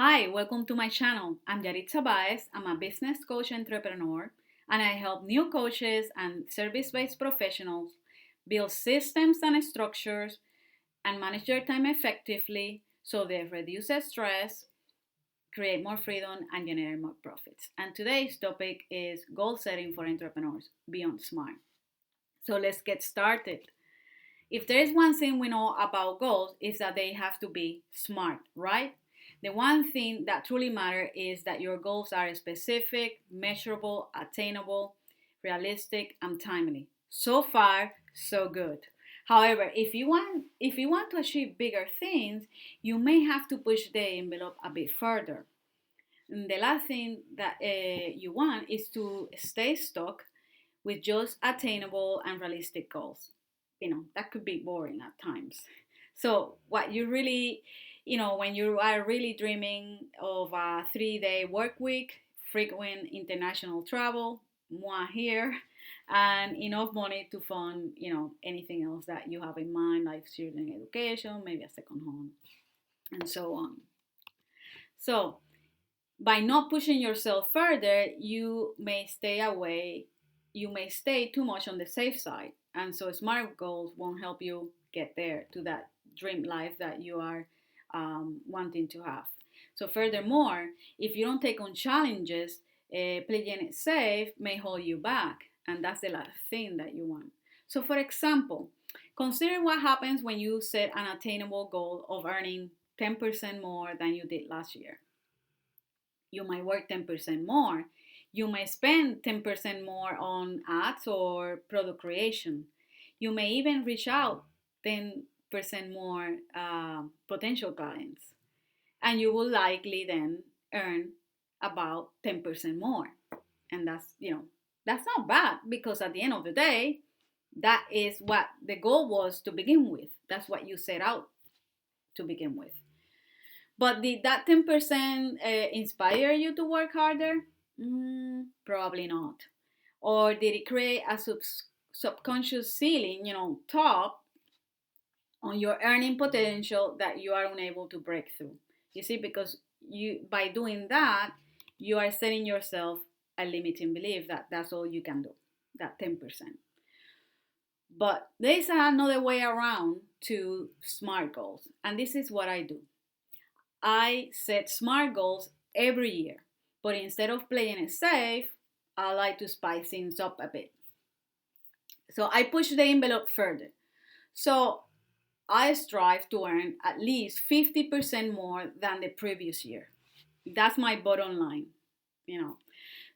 Hi, welcome to my channel. I'm Yaritza Baez. I'm a business coach entrepreneur, and I help new coaches and service based professionals build systems and structures and manage their time effectively so they reduce their stress, create more freedom, and generate more profits. And today's topic is goal setting for entrepreneurs beyond smart. So let's get started. If there is one thing we know about goals is that they have to be smart, right? The one thing that truly matters is that your goals are specific, measurable, attainable, realistic, and timely. So far, so good. However, if you want to achieve bigger things, you may have to push the envelope a bit further. And the last thing that you want is to stay stuck with just attainable and realistic goals. That could be boring at times. So, what you really, when you are really dreaming of a 3-day work week, frequent international travel, moi here, and enough money to fund, anything else that you have in mind, like student education, maybe a second home, and so on. So, by not pushing yourself further, you may stay too much on the safe side. And so smart goals won't help you get there to that dream life that you are wanting to have. So, furthermore, if you don't take on challenges, playing it safe may hold you back. And that's the last thing that you want. So, for example, consider what happens when you set an attainable goal of earning 10% more than you did last year. You might work 10% more. You may spend 10% more on ads or product creation. You may even reach out 10% more potential clients. And you will likely then earn about 10% more. And that's not bad because at the end of the day, that is what the goal was to begin with. That's what you set out to begin with. But did that 10% inspire you to work harder? Probably not. Or did it create a subconscious ceiling, top on your earning potential that you are unable to break through? You see, because by doing that, you are setting yourself a limiting belief that that's all you can do, that 10%. But there's another way around to SMART goals, and this is what I do. I set SMART goals every year, but instead of playing it safe, I like to spice things up a bit. So I push the envelope further. So I strive to earn at least 50% more than the previous year. That's my bottom line, you know.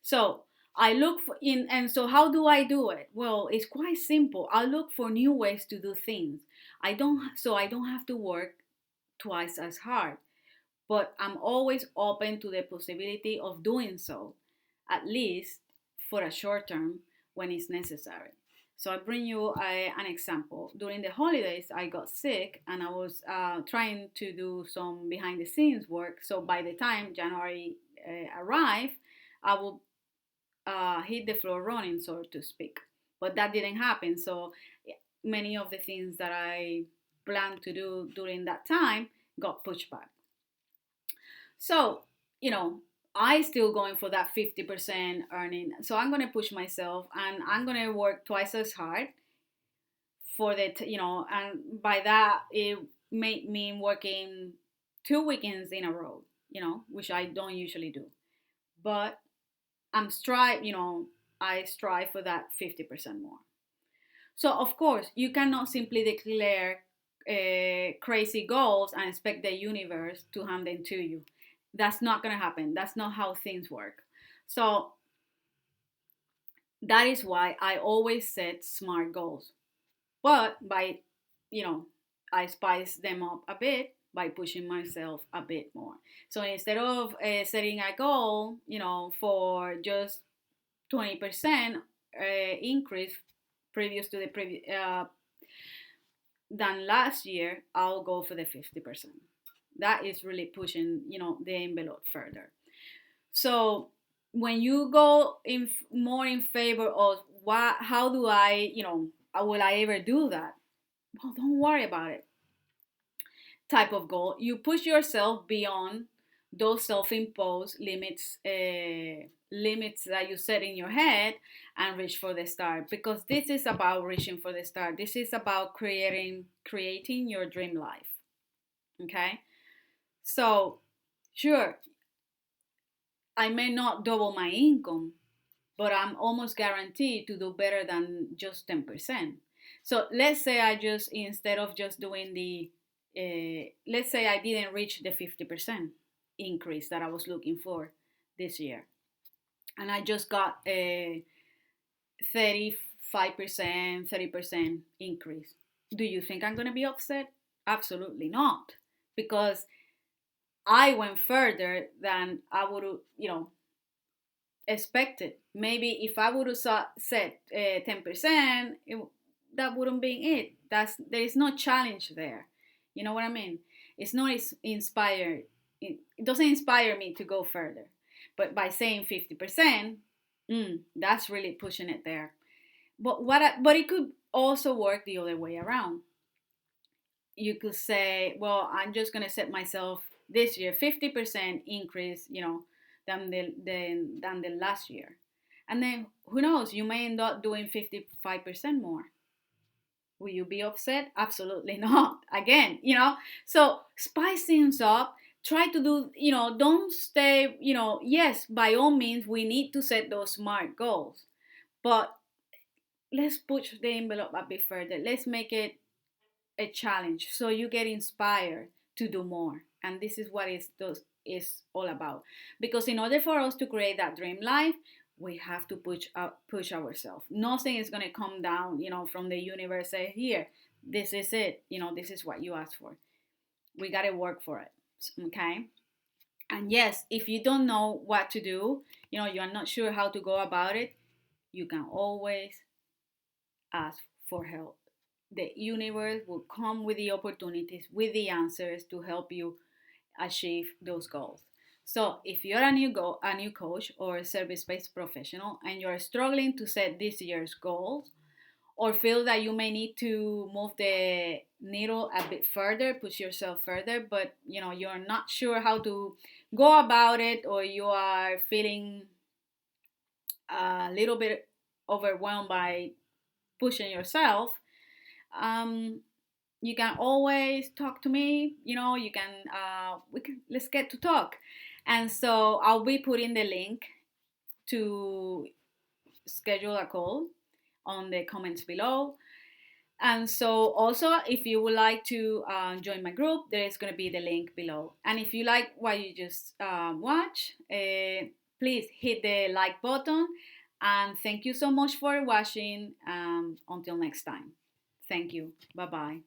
So I look for in and so how do I do it? Well, it's quite simple. I look for new ways to do things. I don't have to work twice as hard, but I'm always open to the possibility of doing so, at least for a short term when it's necessary. So I bring you an example. During the holidays, I got sick and I was trying to do some behind the scenes work. So by the time January arrived, I will hit the floor running, so to speak. But that didn't happen. So many of the things that I planned to do during that time got pushed back. So, I still going for that 50% earning. So I'm going to push myself and I'm going to work twice as hard for and by that it may mean working 2 weekends in a row, which I don't usually do. But I strive for that 50% more. So of course, you cannot simply declare crazy goals and expect the universe to hand them to you. That's not going to happen. That's not how things work. So that is why I always set smart goals. But you know, I spice them up a bit by pushing myself a bit more. So instead of setting a goal, for just 20% increase previous to the previous than last year, I'll go for the 50%. That is really pushing, the envelope further. So when you go in more in favor of how do I, will I ever do that? Well, don't worry about it. Type of goal. You push yourself beyond those self-imposed limits that you set in your head, and reach for the star, because this is about reaching for the star. This is about creating your dream life. Okay, so sure, I may not double my income, but I'm almost guaranteed to do better than just 10%. So let's say I just, instead of just doing let's say I didn't reach the 50% increase that I was looking for this year, and I just got a 35%, 30% increase. Do you think I'm going to be upset? Absolutely not, because I went further than I would, expected. Maybe if I would have set 10%, that wouldn't be it. There is no challenge there. You know what I mean? It's not inspired. It doesn't inspire me to go further. But by saying 50%, that's really pushing it there. But it could also work the other way around. You could say, well, I'm just gonna set myself this year 50% increase, than the last year, and then who knows, you may end up doing 55% more. Will you be upset? Absolutely not. Again, so spice things up. Try to do, don't stay, yes, by all means, we need to set those smart goals, but let's push the envelope a bit further. Let's make it a challenge so you get inspired to do more. And this is what is all about, because in order for us to create that dream life, we have to push ourselves. Nothing is going to come down, from the universe, say, here, this is it, this is what you asked for. We got to work for it. Okay. And yes, if you don't know what to do, you're not sure how to go about it, you can always ask for help. The universe will come with the opportunities, with the answers to help you achieve those goals. So if you're a new coach or a service-based professional and you're struggling to set this year's goals, or feel that you may need to move the needle a bit further, push yourself further, but you're not sure how to go about it, or you are feeling a little bit overwhelmed by pushing yourself, you can always talk to me. You can let's get to talk. And so I'll be putting the link to schedule a call on the comments below. And so also, if you would like to join my group, there is going to be the link below. And if you like what you just watch, please hit the like button. And thank you so much for watching. Until next time. Thank you. Bye-bye.